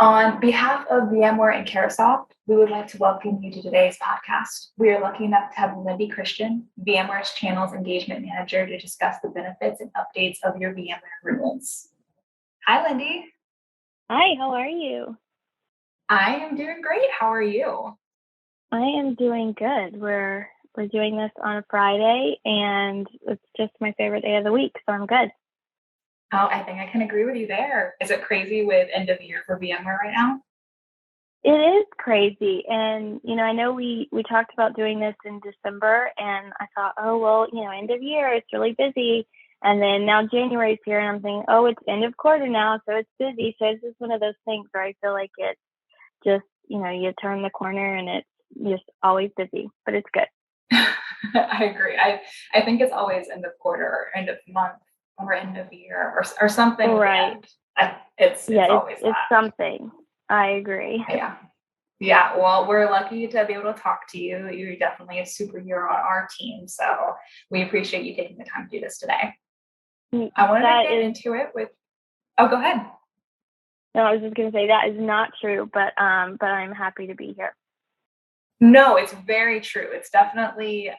On behalf of VMware and CARAHCAST, we would like to welcome you to today's podcast. We are lucky enough to have Lindy Christian, VMware's Channels Engagement Manager, to discuss the benefits and updates of your VMware Renewals. Hi, Lindy. Hi, how are you? I am doing great. How are you? I am doing good. We're doing this on a Friday, and it's just my favorite day of the week, so I'm good. Oh, I think I can agree with you there. Is it crazy with end of year for VMware right now? It is crazy, and I know we talked about doing this in December, and I thought, oh well, end of year, it's really busy, and then now January's here, and I'm thinking, oh, it's end of quarter now, so it's busy. So it's just one of those things where I feel like it's just you turn the corner and it's just always busy, but it's good. I agree. I think it's always end of quarter or end of month or end of year or something. Right. It's always it's something. I agree. Yeah. Well, we're lucky to be able to talk to you. You're definitely a superhero on our team, so we appreciate you taking the time to do this today. I wanted to get into it with. Oh, go ahead. No, I was just going to say that is not true, but I'm happy to be here. No, it's very true. It's definitely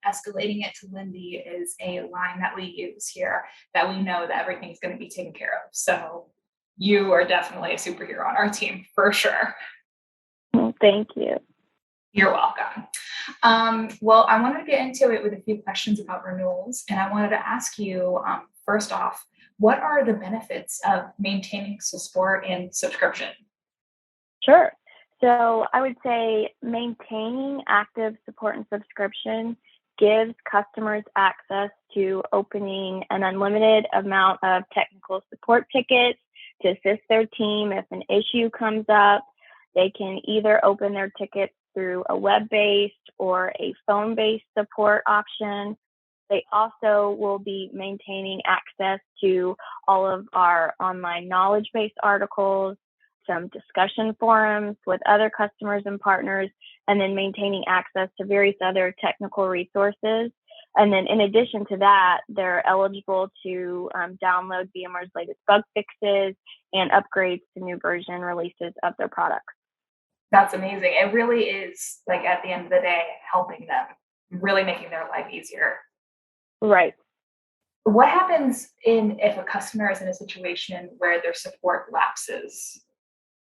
escalating it to Lindy is a line that we use here, that we know that everything's going to be taken care of. So you are definitely a superhero on our team for sure. Thank you. You're welcome. Well, I wanted to get into it with a few questions about renewals, and I wanted to ask you, first off, what are the benefits of maintaining support and subscription? Sure. So I would say maintaining active support and subscription gives customers access to opening an unlimited amount of technical support tickets to assist their team if an issue comes up. They can either open their tickets through a web-based or a phone-based support option. They also will be maintaining access to all of our online knowledge-based articles, some discussion forums with other customers and partners, and then maintaining access to various other technical resources. And then in addition to that, they're eligible to download VMware's latest bug fixes and upgrades to new version releases of their products. That's amazing. It really is, like, at the end of the day, helping them, really making their life easier. Right. What happens if a customer is in a situation where their support lapses?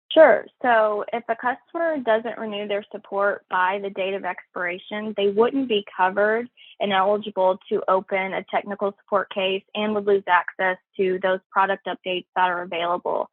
Sure. So if a customer doesn't renew their support by the date of expiration, they wouldn't be covered and eligible to open a technical support case and would lose access to those product updates that are available.